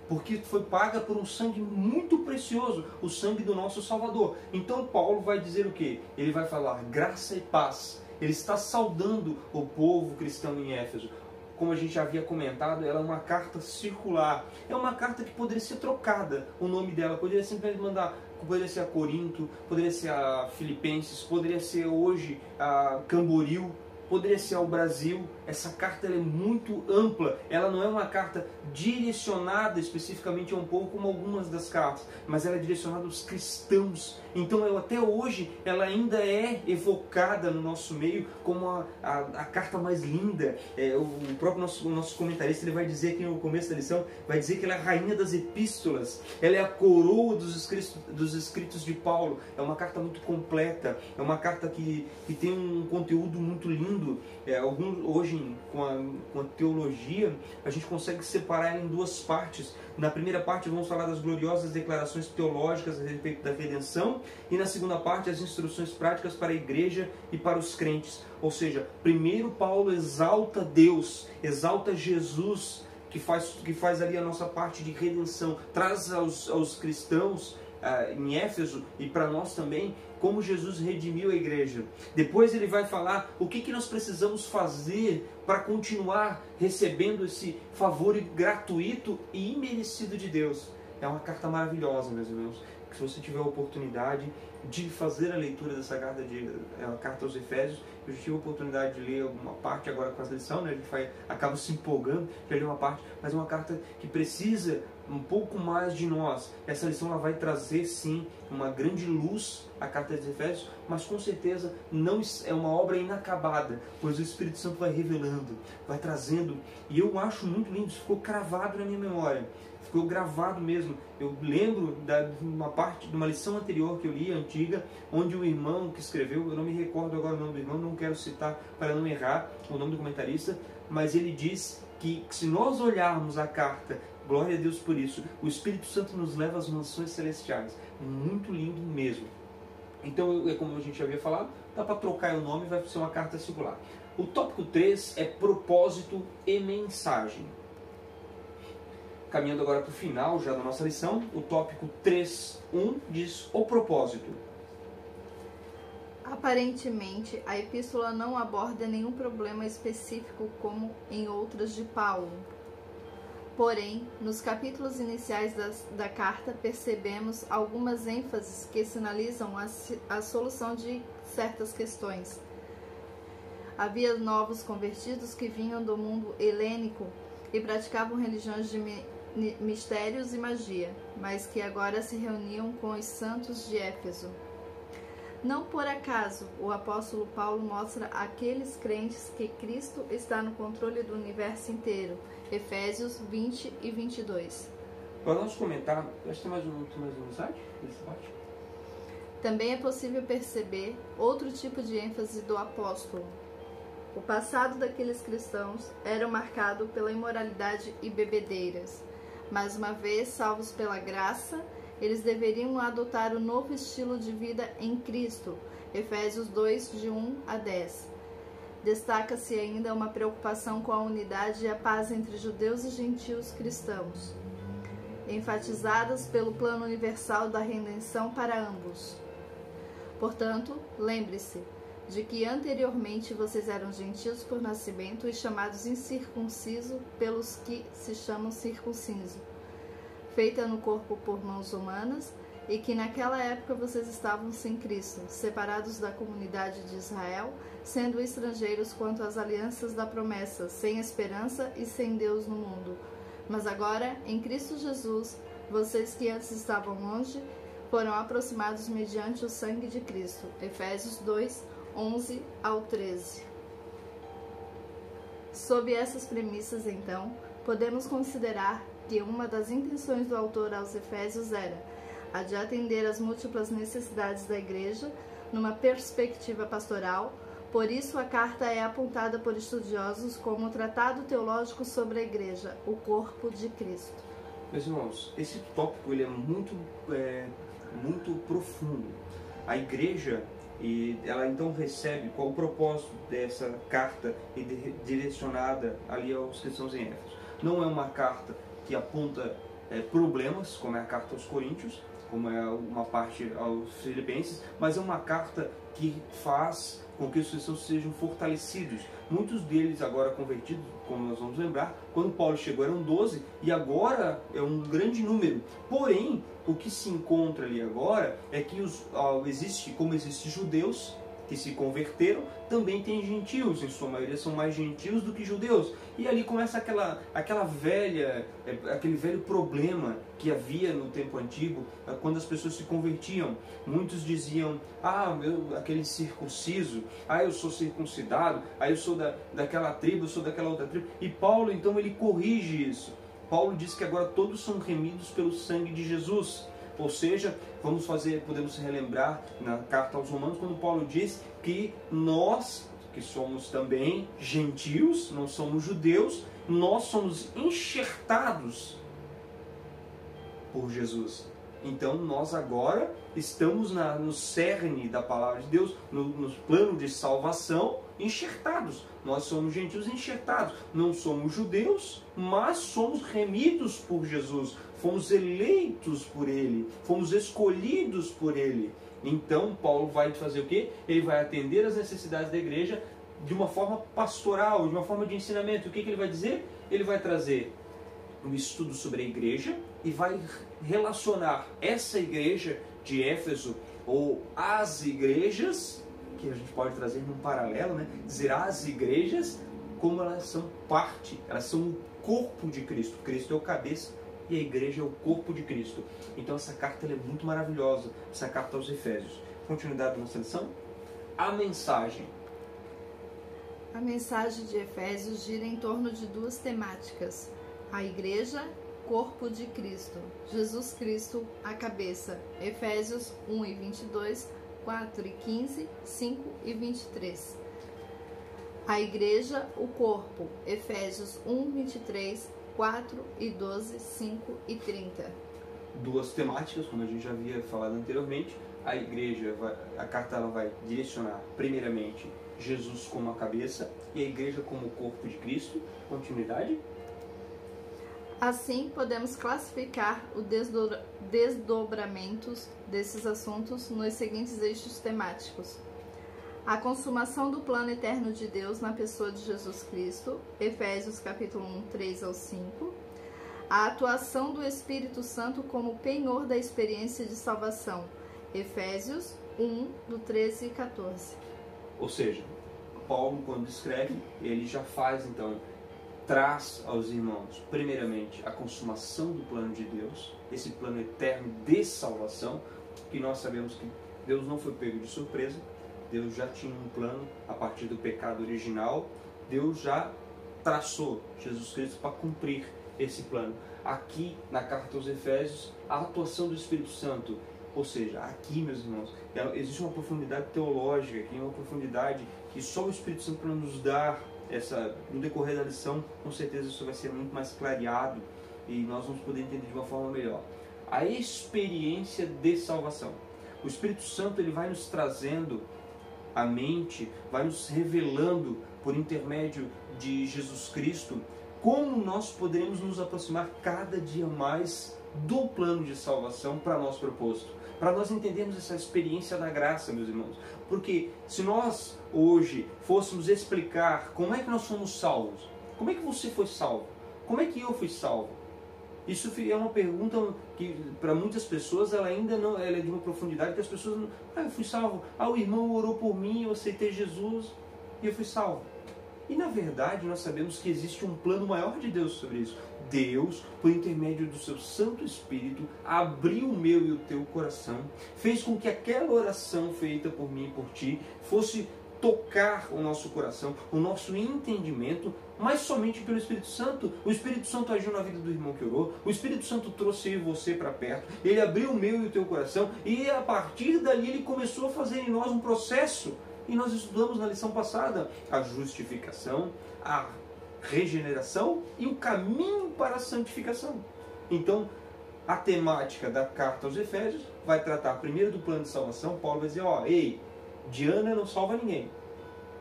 A: porque foi paga por um sangue muito precioso, o sangue do nosso Salvador. Então Paulo vai dizer o quê? Ele vai falar graça e paz. Ele está saudando o povo cristão em Éfeso. Como a gente já havia comentado, ela é uma carta circular. É uma carta que poderia ser trocada. O nome dela poderia simplesmente mandar, poderia ser a Corinto, poderia ser a Filipenses, poderia ser hoje a Camboriú, poderia ser ao Brasil. Essa carta ela é muito ampla, ela não é uma carta direcionada especificamente a um povo como algumas das cartas, mas ela é direcionada aos cristãos. Então até hoje ela ainda é evocada no nosso meio como a carta mais linda. O próprio nosso comentarista ele vai dizer aqui no começo da lição, vai dizer que ela é a rainha das epístolas, ela é a coroa dos escritos de Paulo. É uma carta muito completa, é uma carta que tem um conteúdo muito lindo. Hoje com a teologia a gente consegue separar ela em duas partes. Na primeira parte vamos falar das gloriosas declarações teológicas a respeito da redenção, e na segunda parte as instruções práticas para a igreja e para os crentes. Ou seja, primeiro Paulo exalta Deus, exalta Jesus, que faz ali a nossa parte de redenção, traz aos cristãos em Éfeso e para nós também como Jesus redimiu a igreja. Depois ele vai falar o que nós precisamos fazer para continuar recebendo esse favor gratuito e imerecido de Deus. É uma carta maravilhosa, meus irmãos. Se você tiver a oportunidade de fazer a leitura dessa carta, é uma carta aos Efésios, eu tive a oportunidade de ler alguma parte agora com essa lição, né? A gente acaba se empolgando, já li uma parte, mas é uma carta que precisa um pouco mais de nós. Essa lição ela vai trazer sim uma grande luz à carta dos Efésios, mas com certeza não é uma obra inacabada, pois o Espírito Santo vai revelando, vai trazendo, e eu acho muito lindo, isso ficou cravado na minha memória. Ficou gravado mesmo. Eu lembro de uma parte de uma lição anterior que eu li, antiga, onde o irmão que escreveu, eu não me recordo agora o nome do irmão, não quero citar para não errar o nome do comentarista, mas ele diz que se nós olharmos a carta, glória a Deus por isso, o Espírito Santo nos leva às mansões celestiais. Muito lindo mesmo. Então, como a gente já havia falado, dá para trocar o nome, vai ser uma carta singular. O tópico 3 é propósito e mensagem. Caminhando agora para o final já da nossa lição, o tópico 3.1 diz o propósito.
B: Aparentemente, a epístola não aborda nenhum problema específico como em outras de Paulo. Porém, nos capítulos iniciais da carta, percebemos algumas ênfases que sinalizam a solução de certas questões. Havia novos convertidos que vinham do mundo helênico e praticavam religiões de mistérios e magia, mas que agora se reuniam com os santos de Éfeso. Não por acaso o apóstolo Paulo mostra àqueles crentes que Cristo está no controle do universo inteiro. Efésios 20 e 22.
A: Para nós comentar, acho que tem mais um slide nesse parte.
B: Também é possível perceber outro tipo de ênfase do apóstolo. O passado daqueles cristãos era marcado pela imoralidade e bebedeiras. Mais uma vez, salvos pela graça, eles deveriam adotar o novo estilo de vida em Cristo. Efésios 2, de 1 a 10. Destaca-se ainda uma preocupação com a unidade e a paz entre judeus e gentios cristãos, enfatizadas pelo plano universal da redenção para ambos. Portanto, lembre-se de que anteriormente vocês eram gentios por nascimento e chamados incircunciso pelos que se chamam circunciso, feita no corpo por mãos humanas, e que naquela época vocês estavam sem Cristo, separados da comunidade de Israel, sendo estrangeiros quanto às alianças da promessa, sem esperança e sem Deus no mundo. Mas agora, em Cristo Jesus, vocês que antes estavam longe, foram aproximados mediante o sangue de Cristo. Efésios 2, 11 ao 13. Sob essas premissas, então, podemos considerar que uma das intenções do autor aos Efésios era a de atender às múltiplas necessidades da igreja numa perspectiva pastoral. Por isso, a carta é apontada por estudiosos como um tratado teológico sobre a igreja, o corpo de Cristo.
A: Meus irmãos, esse tópico ele é muito profundo. A igreja, e ela então recebe qual o propósito dessa carta direcionada ali aos cristãos em Éfeso. Não é uma carta que aponta problemas, como é a carta aos Coríntios, como é uma parte aos Filipenses, mas é uma carta que faz com que os cristãos sejam fortalecidos. Muitos deles agora convertidos, como nós vamos lembrar, quando Paulo chegou eram 12 e agora é um grande número. Porém, o que se encontra ali agora é que como existem judeus que se converteram, também tem gentios, em sua maioria são mais gentios do que judeus. E ali começa aquele velho problema que havia no tempo antigo, quando as pessoas se convertiam. Muitos diziam, aquele circunciso, eu sou circuncidado, eu sou daquela tribo, eu sou daquela outra tribo. E Paulo, então, ele corrige isso. Paulo diz que agora todos são remidos pelo sangue de Jesus. Ou seja, podemos relembrar na carta aos Romanos, quando Paulo diz que nós, que somos também gentios, não somos judeus, nós somos enxertados por Jesus. Então nós agora estamos no cerne da palavra de Deus, no plano de salvação, enxertados. Nós somos gentios enxertados. Não somos judeus, mas somos remidos por Jesus. Fomos eleitos por Ele. Fomos escolhidos por Ele. Então Paulo vai fazer o quê? Ele vai atender às necessidades da igreja de uma forma pastoral, de uma forma de ensinamento. O que ele vai dizer? Ele vai trazer um estudo sobre a igreja e vai relacionar essa igreja de Éfeso, ou as igrejas, que a gente pode trazer num paralelo, né? Dizer as igrejas como elas são parte, elas são o corpo de Cristo. Cristo é o cabeça e a igreja é o corpo de Cristo. Então essa carta ela é muito maravilhosa, essa carta aos Efésios. Continuidade da nossa lição. A mensagem.
B: A mensagem de Efésios gira em torno de duas temáticas: a igreja, corpo de Cristo, Jesus Cristo, a cabeça. Efésios 1 e 22, 4 e 15, 5 e 23. A igreja, o corpo. Efésios 1, 23, 4 e 12, 5 e 30.
A: Duas temáticas, como a gente já havia falado anteriormente. A igreja, a carta ela vai direcionar primeiramente Jesus como a cabeça e a igreja como o corpo de Cristo. Continuidade.
B: Assim, podemos classificar os desdobramentos desses assuntos nos seguintes eixos temáticos: a consumação do plano eterno de Deus na pessoa de Jesus Cristo, Efésios capítulo 1, 3 ao 5, a atuação do Espírito Santo como penhor da experiência de salvação, Efésios 1, do 13 e 14.
A: Ou seja, Paulo, quando escreve, ele já faz, então, traz aos irmãos, primeiramente, a consumação do plano de Deus, esse plano eterno de salvação, que nós sabemos que Deus não foi pego de surpresa, Deus já tinha um plano a partir do pecado original, Deus já traçou Jesus Cristo para cumprir esse plano. Aqui, na carta aos Efésios, a atuação do Espírito Santo, ou seja, aqui, meus irmãos, existe uma profundidade teológica, aqui uma profundidade que só o Espírito Santo para nos dar no decorrer da lição, com certeza isso vai ser muito mais clareado e nós vamos poder entender de uma forma melhor. A experiência de salvação. O Espírito Santo ele vai nos trazendo à mente, vai nos revelando por intermédio de Jesus Cristo como nós poderemos nos aproximar cada dia mais do plano de salvação para nós proposto. Para nós entendermos essa experiência da graça, meus irmãos. Porque se nós hoje fôssemos explicar como é que nós somos salvos, como é que você foi salvo? Como é que eu fui salvo? Isso é uma pergunta que para muitas pessoas ela ainda não, ela é de uma profundidade que as pessoas não, eu fui salvo, o irmão orou por mim, eu aceitei Jesus e eu fui salvo. E na verdade nós sabemos que existe um plano maior de Deus sobre isso. Deus, por intermédio do seu Santo Espírito, abriu o meu e o teu coração, fez com que aquela oração feita por mim e por ti fosse tocar o nosso coração, o nosso entendimento, mas somente pelo Espírito Santo. O Espírito Santo agiu na vida do irmão que orou, o Espírito Santo trouxe eu e você para perto, ele abriu o meu e o teu coração, e a partir dali ele começou a fazer em nós um processo. E nós estudamos na lição passada a justificação, a regeneração e o caminho para a santificação. Então, a temática da carta aos Efésios vai tratar primeiro do plano de salvação. Paulo vai dizer, ei, Diana não salva ninguém.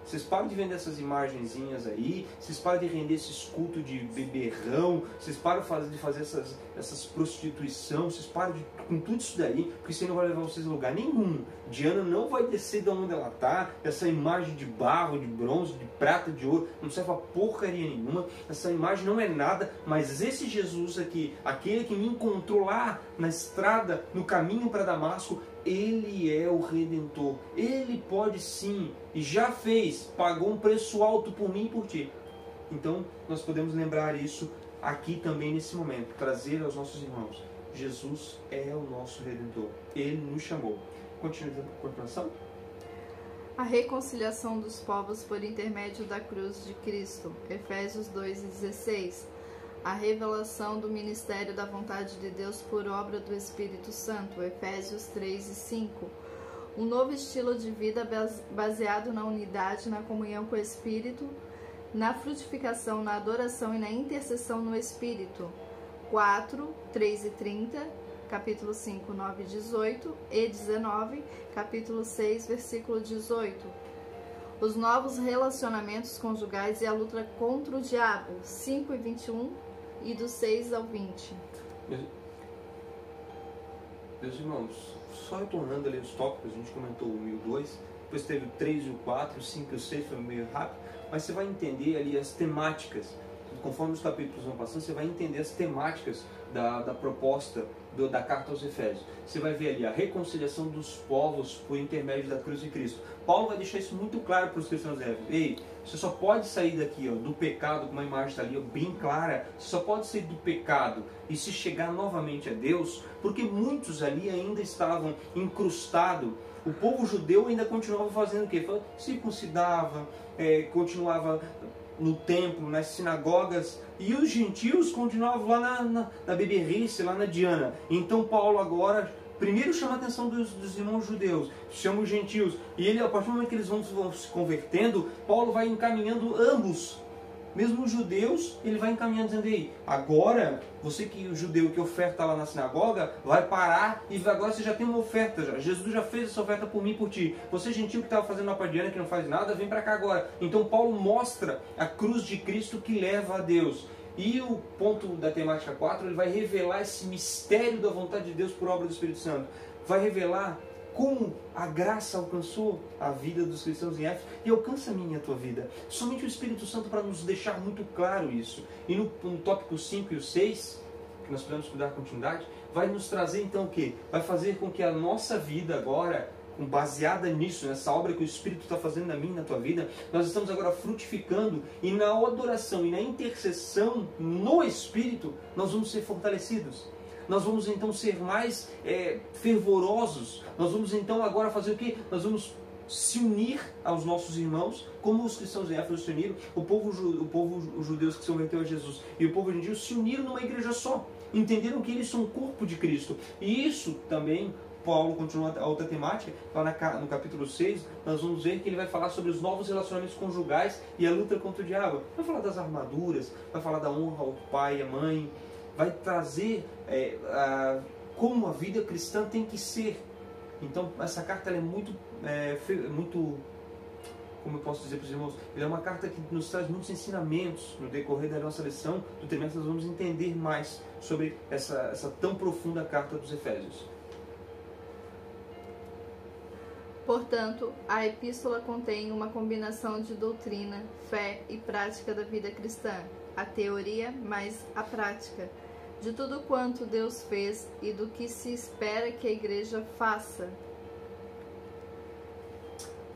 A: Vocês param de vender essas imagenzinhas aí, vocês param de render esses cultos de beberrão, vocês param de fazer essas prostituição, vocês param com tudo isso daí, porque isso aí não vai levar vocês a lugar nenhum. Diana não vai descer de onde ela está, essa imagem de barro, de bronze, de prata, de ouro, não serve a porcaria nenhuma, essa imagem não é nada, mas esse Jesus aqui, aquele que me encontrou lá na estrada, no caminho para Damasco, ele é o Redentor. Ele pode sim, e já fez, pagou um preço alto por mim e por ti. Então, nós podemos lembrar isso aqui também nesse momento, trazer aos nossos irmãos. Jesus é o nosso Redentor. Ele nos chamou. Continuação?
B: A reconciliação dos povos por intermédio da cruz de Cristo. Efésios 2:16. A revelação do ministério da vontade de Deus por obra do Espírito Santo, Efésios 3 e 5. Um novo estilo de vida baseado na unidade, na comunhão com o Espírito, na frutificação, na adoração e na intercessão no Espírito, 4, 3 e 30, capítulo 5, 9 e 18, e 19, capítulo 6, versículo 18. Os novos relacionamentos conjugais e a luta contra o diabo, 5 e 21, e do 6 ao 20.
A: Meus irmãos, só retornando ali os tópicos, a gente comentou o 1 e o 2, depois teve o 3 e o 4, o 5 e o 6, foi meio rápido, mas você vai entender ali as temáticas conforme os capítulos vão passando, você vai entender as temáticas da proposta da carta aos Efésios. Você vai ver ali a reconciliação dos povos por intermédio da cruz de Cristo. Paulo vai deixar isso muito claro para os cristãos de Éfeso. Ei, você só pode sair daqui, ó, do pecado, como a imagem está ali, ó, bem clara. Você só pode sair do pecado e se chegar novamente a Deus, porque muitos ali ainda estavam incrustados. O povo judeu ainda continuava fazendo o quê? Circuncidava, continuava no templo, nas sinagogas, e os gentios continuavam lá na beberrice, lá na Diana. Então Paulo agora primeiro chama a atenção dos irmãos judeus, chama os gentios, e ele, a partir do momento que eles vão se convertendo, Paulo vai encaminhando ambos. Mesmo os judeus, ele vai encaminhando, dizendo: ei, agora, você que o judeu que oferta lá na sinagoga, vai parar e agora você já tem uma oferta. Jesus já fez essa oferta por mim e por ti. Você gentil que estava fazendo uma padiana que não faz nada, vem para cá agora. Então Paulo mostra a cruz de Cristo que leva a Deus. E o ponto da temática 4, ele vai revelar esse mistério da vontade de Deus por obra do Espírito Santo. Vai revelar como a graça alcançou a vida dos cristãos em Éfeso e alcança a minha e a tua vida. Somente o Espírito Santo para nos deixar muito claro isso. E no tópico 5 e o 6, que nós podemos dar continuidade, vai nos trazer então o quê? Vai fazer com que a nossa vida agora, baseada nisso, nessa obra que o Espírito está fazendo na minha e na tua vida, nós estamos agora frutificando, e na adoração e na intercessão no Espírito, nós vamos ser fortalecidos. Nós vamos então ser mais fervorosos. Nós vamos então agora fazer o quê? Nós vamos se unir aos nossos irmãos, como os cristãos em Éfeso se uniram, os judeus que se converteram a Jesus e o povo gentil se uniram numa igreja só. Entenderam que eles são o corpo de Cristo. E isso também, Paulo continua a outra temática, lá no capítulo 6, nós vamos ver que ele vai falar sobre os novos relacionamentos conjugais e a luta contra o diabo. Vai falar das armaduras, vai falar da honra ao pai e à mãe, vai trazer como a vida cristã tem que ser. Então essa carta ela é muito, como eu posso dizer para os irmãos, ela é uma carta que nos traz muitos ensinamentos. No decorrer da nossa lição do trimestre nós vamos entender mais sobre essa tão profunda carta dos Efésios.
B: Portanto, a epístola contém uma combinação de doutrina, fé e prática da vida cristã, a teoria mais a prática, de tudo quanto Deus fez e do que se espera que a igreja faça.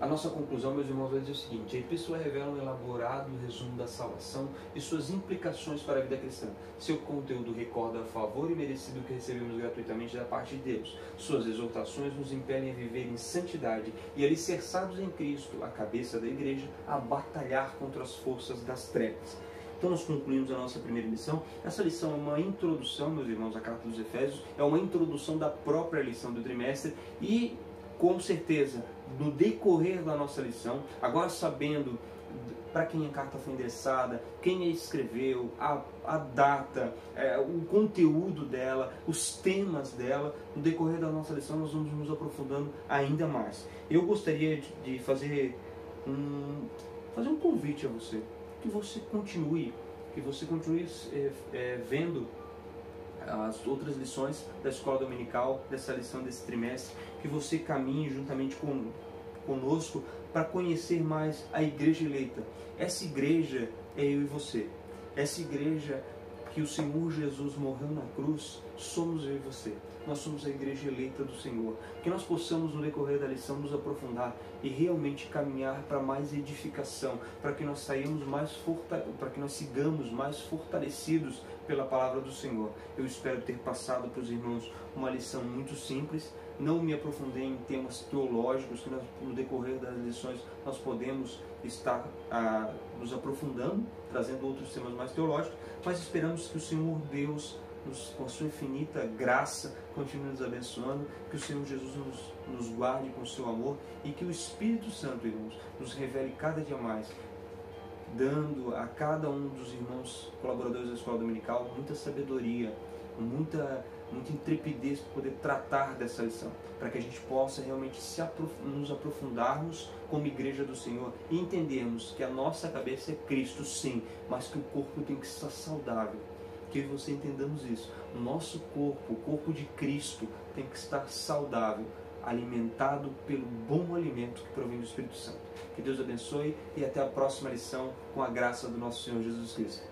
A: A nossa conclusão, meus irmãos, vai dizer o seguinte: a epístola revela um elaborado resumo da salvação e suas implicações para a vida cristã. Seu conteúdo recorda o favor imerecido que recebemos gratuitamente da parte de Deus. Suas exortações nos impelem a viver em santidade e, alicerçados em Cristo, a cabeça da igreja, a batalhar contra as forças das trevas. Então nós concluímos a nossa primeira lição. Essa lição é uma introdução, meus irmãos, à carta dos Efésios, é uma introdução da própria lição do trimestre e, com certeza, no decorrer da nossa lição, agora sabendo para quem a carta foi endereçada, quem a escreveu, a data, o conteúdo dela, os temas dela, no decorrer da nossa lição nós vamos nos aprofundando ainda mais. Eu gostaria de fazer um convite a você, que você continue vendo as outras lições da escola dominical, dessa lição desse trimestre, que você caminhe juntamente conosco para conhecer mais a igreja eleita. Essa igreja é eu e você. Essa igreja que o Senhor Jesus morreu na cruz, somos eu e você. Nós somos a igreja eleita do Senhor. Que nós possamos, no decorrer da lição, nos aprofundar e realmente caminhar para mais edificação, para que nós sigamos mais fortalecidos pela palavra do Senhor. Eu espero ter passado para os irmãos uma lição muito simples. Não me aprofundei em temas teológicos, que no decorrer das lições nós podemos estar nos aprofundando, trazendo outros temas mais teológicos, mas esperamos que o Senhor Deus, com a sua infinita graça, continue nos abençoando, que o Senhor Jesus nos guarde com o seu amor e que o Espírito Santo, irmãos, nos revele cada dia mais, dando a cada um dos irmãos colaboradores da escola dominical muita sabedoria, muita intrepidez para poder tratar dessa lição, para que a gente possa realmente nos aprofundarmos como igreja do Senhor e entendermos que a nossa cabeça é Cristo, sim, mas que o corpo tem que estar saudável. Que você entendamos isso. O nosso corpo, o corpo de Cristo, tem que estar saudável, alimentado pelo bom alimento que provém do Espírito Santo. Que Deus abençoe e até a próxima lição com a graça do nosso Senhor Jesus Cristo.